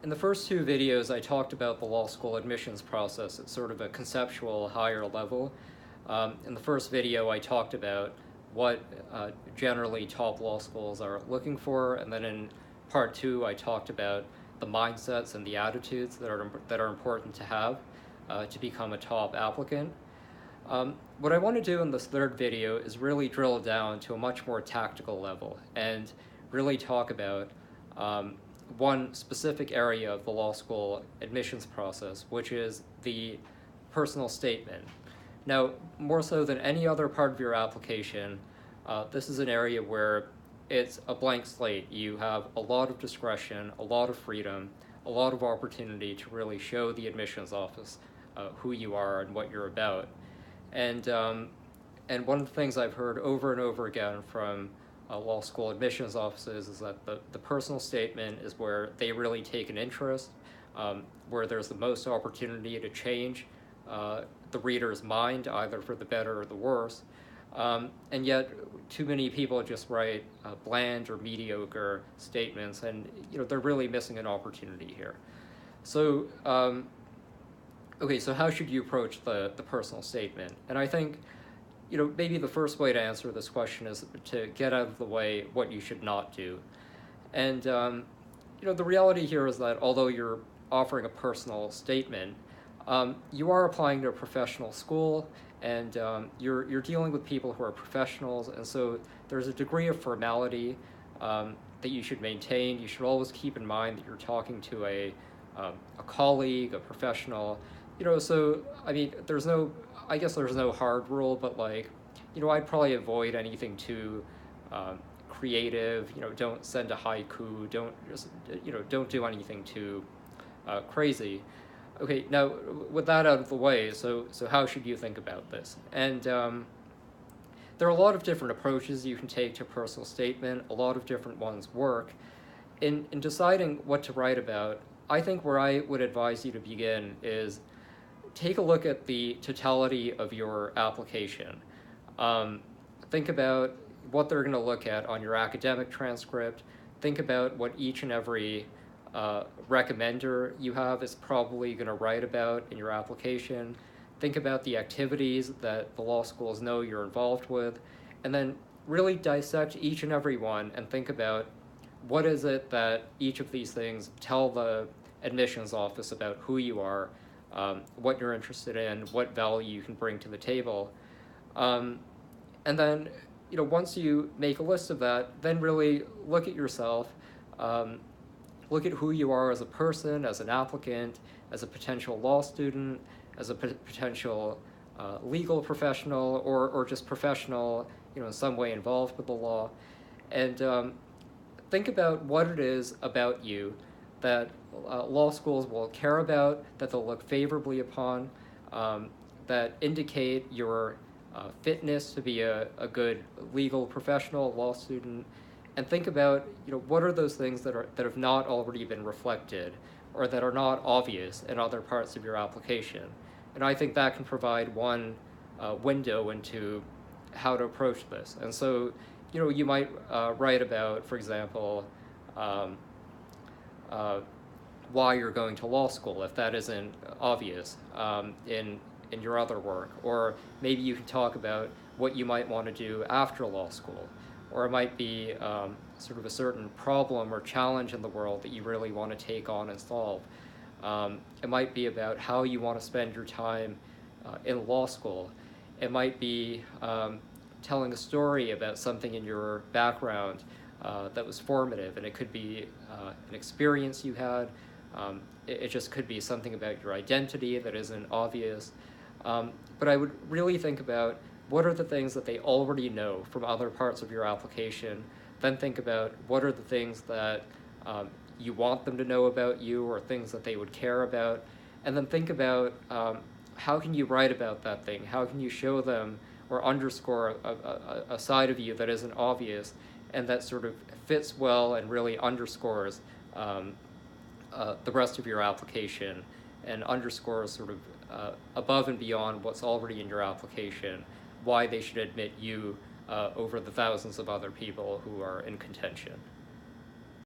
In the first two videos, I talked about the law school admissions process at sort of a conceptual, higher level. In the first video, I talked about what generally top law schools are looking for, and then in part two, I talked about the mindsets and the attitudes that are important to have to become a top applicant. What I want to do in this third video is really drill down to a much more tactical level and really talk about one specific area of the law school admissions process, which is the personal statement. Now, more so than any other part of your application, this is an area where it's a blank slate. You have a lot of discretion, a lot of freedom, a lot of opportunity to really show the admissions office who you are and what you're about. And one of the things I've heard over and over again from law school admissions offices is that the personal statement is where they really take an interest, where there's the most opportunity to change the reader's mind, either for the better or the worse. And yet, too many people just write bland or mediocre statements, and they're really missing an opportunity here. So, okay, so how should you approach the personal statement? And I think, maybe the first way to answer this question is to get out of the way what you should not do. And, the reality here is that although you're offering a personal statement, you are applying to a professional school, and you're dealing with people who are professionals, and so there's a degree of formality that you should maintain. You should always keep in mind that you're talking to a colleague, a professional. So I mean, I guess there's no hard rule, but I'd probably avoid anything too creative. Don't send a haiku. Don't do anything too crazy. Okay, now with that out of the way, so how should you think about this? And there are a lot of different approaches you can take to a personal statement. A lot of different ones work. In deciding what to write about, I think where I would advise you to begin is take a look at the totality of your application. Think about what they're going to look at on your academic transcript. Think about what each and every recommender you have is probably going to write about in your application. Think about the activities that the law schools know you're involved with, and then really dissect each and every one and think about what is it that each of these things tell the admissions office about who you are, what you're interested in, what value you can bring to the table. And then, once you make a list of that, then really look at yourself, look at who you are as a person, as an applicant, as a potential law student, as a potential legal professional, or just professional, in some way involved with the law. And think about what it is about you that law schools will care about, that they'll look favorably upon, that indicate your fitness to be a good legal professional, law student, and think about what are those things that have not already been reflected or that are not obvious in other parts of your application. And I think that can provide one window into how to approach this. And so you might write about, for example, why you're going to law school, if that isn't obvious in your other work. Or maybe you can talk about what you might want to do after law school. Or it might be sort of a certain problem or challenge in the world that you really want to take on and solve. It might be about how you want to spend your time in law school. It might be telling a story about something in your background that was formative, and it could be an experience you had. It just could be something about your identity that isn't obvious. But I would really think about what are the things that they already know from other parts of your application. Then think about what are the things that you want them to know about you, or things that they would care about. And then think about how can you write about that thing? How can you show them or underscore a side of you that isn't obvious and that sort of fits well and really underscores the rest of your application and underscores sort of above and beyond what's already in your application, why they should admit you over the thousands of other people who are in contention.